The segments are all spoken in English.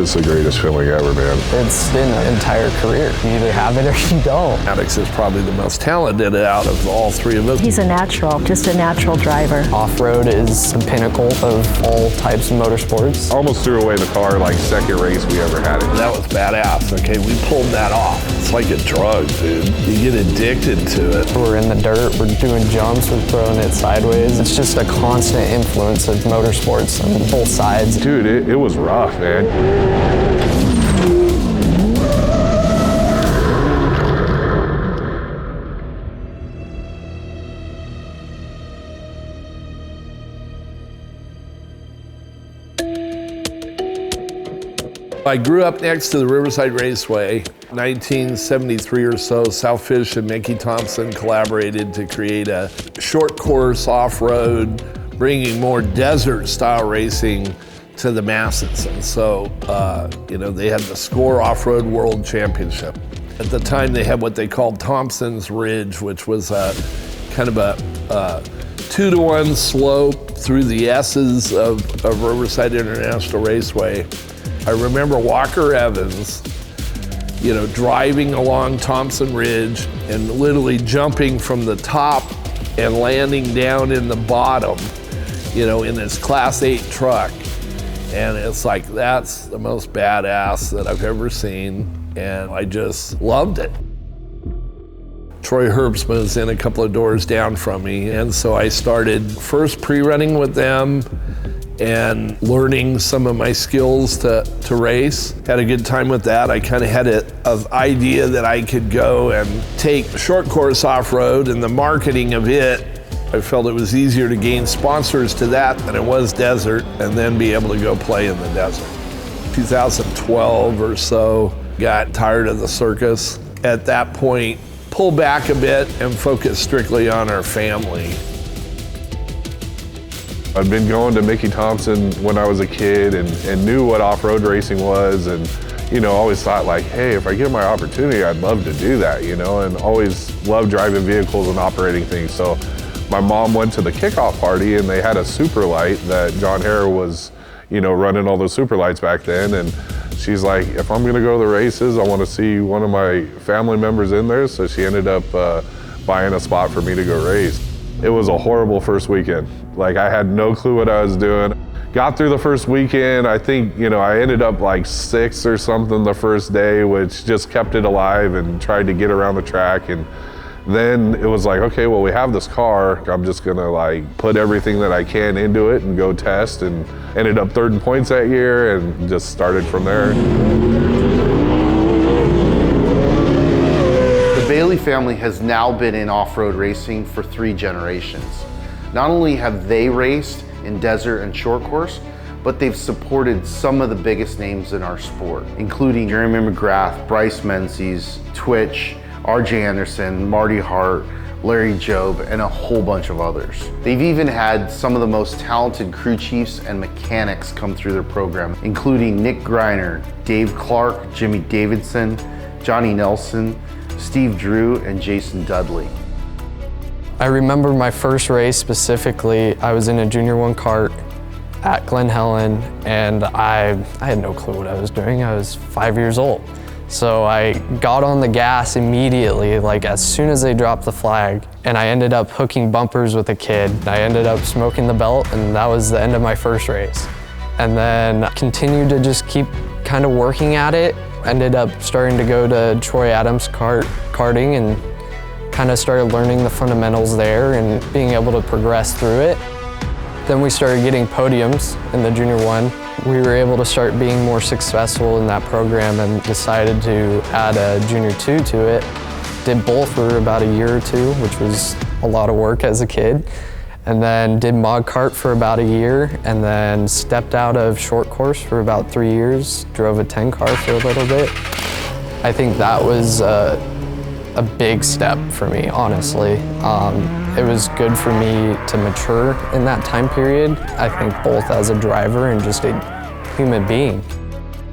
It's the greatest feeling ever, man. It's been an entire career. You either have it or you don't. Madix is probably the most talented out of all three of us. He's a natural, just a natural driver. Off-road is the pinnacle of all types of motorsports. Almost threw away the car like second race we ever had it. That was badass. Okay, we pulled that off. It's like a drug, dude. You get addicted to it. We're in the dirt, we're doing jumps, we're throwing it sideways. It's just a constant influence of motorsports on both sides. Dude, it was rough, man. I grew up next to the Riverside Raceway. 1973 or so, Southfish and Mickey Thompson collaborated to create a short course off-road, bringing more desert-style racing to the masses. And so, they had the SCORE Off-Road World Championship. At the time, they had what they called Thompson's Ridge, which was a kind of a 2-to-1 slope through the S's of Riverside International Raceway. I remember Walker Evans, driving along Thompson Ridge and literally jumping from the top and landing down in the bottom, in his Class 8 truck. And it's like, that's the most badass that I've ever seen, and I just loved it. Troy Herbstman was in a couple of doors down from me, and so I started first pre-running with them and learning some of my skills to race. Had a good time with that. I kind of had an idea that I could go and take short course off-road, and the marketing of it, I felt it was easier to gain sponsors to that than it was desert, and then be able to go play in the desert. 2012 or so, got tired of the circus. At that point, pulled back a bit and focused strictly on our family. I'd been going to Mickey Thompson when I was a kid and knew what off-road racing was, and always thought like, hey, if I get my opportunity, I'd love to do that, and always loved driving vehicles and operating things. So my mom went to the kickoff party and they had a super light that John Hare was, running all those super lights back then, and she's like, if I'm gonna go to the races, I wanna see one of my family members in there, so she ended up buying a spot for me to go race. It was a horrible first weekend. Like, I had no clue what I was doing. Got through the first weekend. I think, I ended up like 6th or something the first day, which just kept it alive and tried to get around the track. And then it was like, okay, well, we have this car. I'm just gonna put everything that I can into it and go test, and ended up 3rd in points that year and just started from there. The Bailey family has now been in off-road racing for 3 generations. Not only have they raced in desert and short course, but they've supported some of the biggest names in our sport, including Jeremy McGrath, Bryce Menzies, Twitch, RJ Anderson, Marty Hart, Larry Jobe, and a whole bunch of others. They've even had some of the most talented crew chiefs and mechanics come through their program, including Nick Griner, Dave Clark, Jimmy Davidson, Johnny Nelson, Steve Drew, and Jason Dudley. I remember my first race specifically. I was in a Junior 1 kart at Glen Helen, and I had no clue what I was doing. I was 5 years old. So I got on the gas immediately, like as soon as they dropped the flag, and I ended up hooking bumpers with a kid. I ended up smoking the belt, and that was the end of my first race. And then continued to just keep kind of working at it. Ended up starting to go to Troy Adams karting and kind of started learning the fundamentals there and being able to progress through it. Then we started getting podiums in the Junior 1. We were able to start being more successful in that program and decided to add a Junior 2 to it. Did both for about a year or two, which was a lot of work as a kid. And then did mod kart for about a year, and then stepped out of short course for about 3 years, drove a 10 car for a little bit. I think that was a big step for me, honestly. It was good for me to mature in that time period, I think both as a driver and just a human being.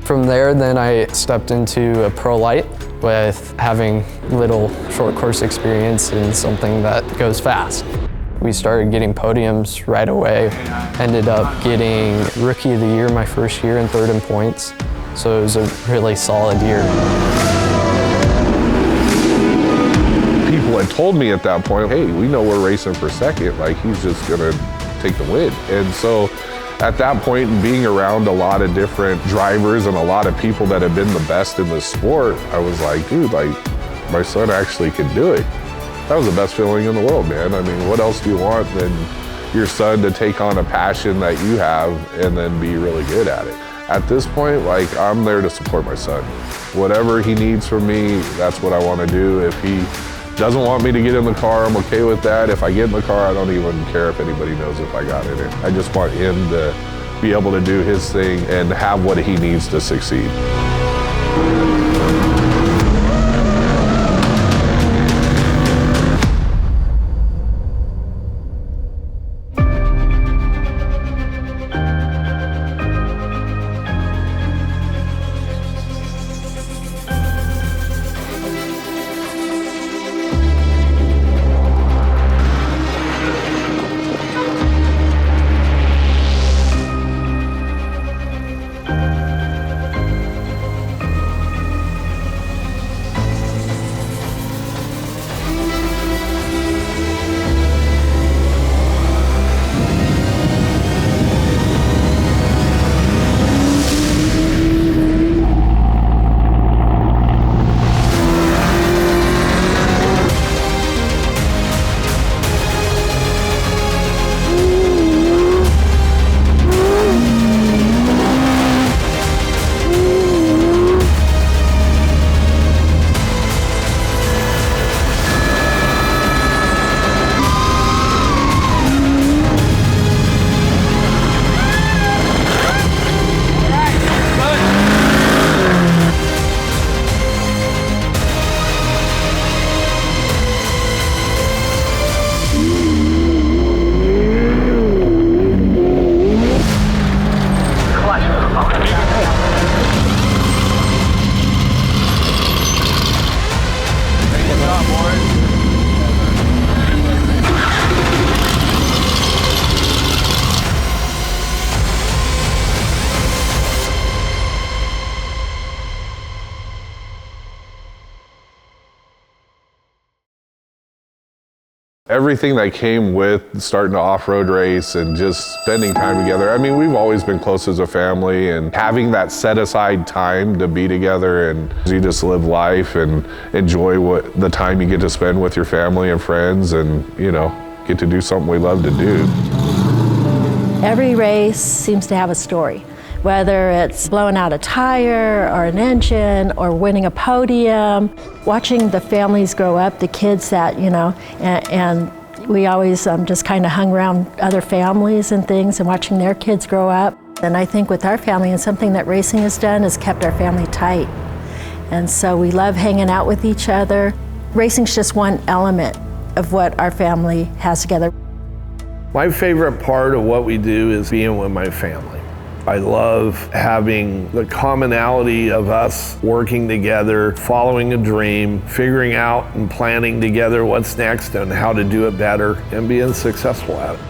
From there, then I stepped into a pro light with having little short course experience in something that goes fast. We started getting podiums right away. Ended up getting Rookie of the Year my first year and 3rd in points. So it was a really solid year. People had told me at that point, hey, we know we're racing for second, like he's just gonna take the win. And so at that point, being around a lot of different drivers and a lot of people that have been the best in the sport, I was like, dude, like my son actually can do it. That was the best feeling in the world, man. I mean, what else do you want than your son to take on a passion that you have and then be really good at it? At this point, like, I'm there to support my son. Whatever he needs from me, that's what I want to do. If he doesn't want me to get in the car, I'm okay with that. If I get in the car, I don't even care if anybody knows if I got in it. I just want him to be able to do his thing and have what he needs to succeed. Everything that came with starting to off-road race and just spending time together. I mean, we've always been close as a family, and having that set aside time to be together and you just live life and enjoy what the time you get to spend with your family and friends and, you know, get to do something we love to do. Every race seems to have a story, whether it's blowing out a tire or an engine or winning a podium, watching the families grow up, the kids that, you know, and we always just kind of hung around other families and things and watching their kids grow up. And I think with our family, and something that racing has done is kept our family tight. And so we love hanging out with each other. Racing's just one element of what our family has together. My favorite part of what we do is being with my family. I love having the commonality of us working together, following a dream, figuring out and planning together what's next and how to do it better and being successful at it.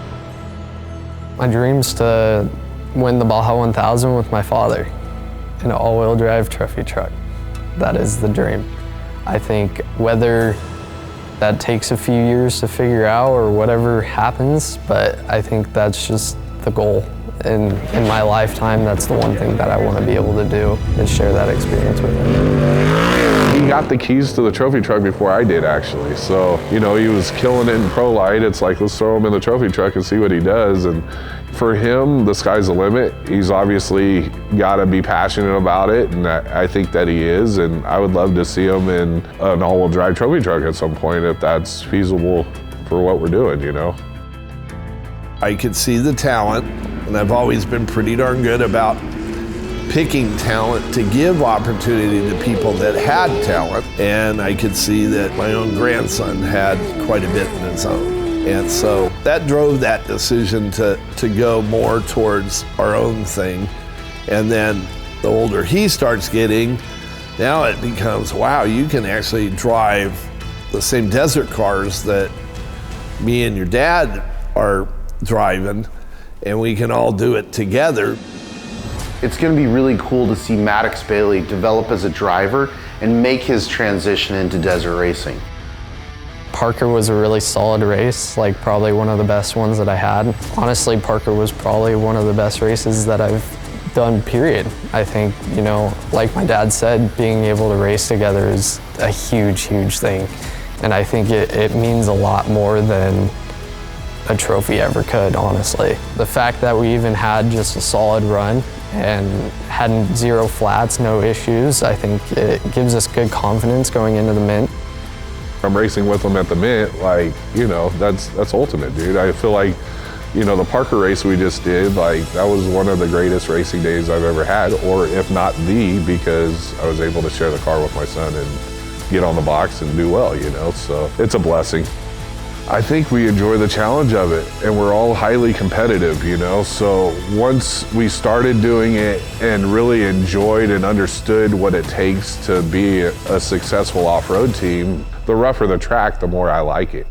My dream's to win the Baja 1000 with my father in an all-wheel drive trophy truck. That is the dream. I think whether that takes a few years to figure out or whatever happens, but I think that's just the goal. In my lifetime, that's the one thing that I want to be able to do, is share that experience with him. He got the keys to the trophy truck before I did, actually. So, you know, he was killing it in Pro Light. It's like, let's throw him in the trophy truck and see what he does. And for him, the sky's the limit. He's obviously got to be passionate about it, and I think that he is. And I would love to see him in an all-wheel drive trophy truck at some point if that's feasible for what we're doing, you know? I could see the talent, and I've always been pretty darn good about picking talent to give opportunity to people that had talent. And I could see that my own grandson had quite a bit in his own. And so that drove that decision to go more towards our own thing. And then the older he starts getting, now it becomes, wow, you can actually drive the same desert cars that me and your dad are driving, and we can all do it together. It's going to be really cool to see Madix Bailey develop as a driver and make his transition into desert racing. Parker was a really solid race, like probably one of the best ones that I had. Honestly, Parker was probably one of the best races that I've done, period. I think, you know, like my dad said, being able to race together is a huge, huge thing. And I think it means a lot more than a trophy ever could, honestly. The fact that we even had just a solid run and had 0 flats, no issues, I think it gives us good confidence going into the Mint. I'm racing with them at the Mint, like, you know, that's ultimate, dude. I feel like, you know, the Parker race we just did, like, that was one of the greatest racing days I've ever had, or if not because I was able to share the car with my son and get on the box and do well, you know, so it's a blessing. I think we enjoy the challenge of it, and we're all highly competitive, you know, so once we started doing it and really enjoyed and understood what it takes to be a successful off-road team, the rougher the track, the more I like it.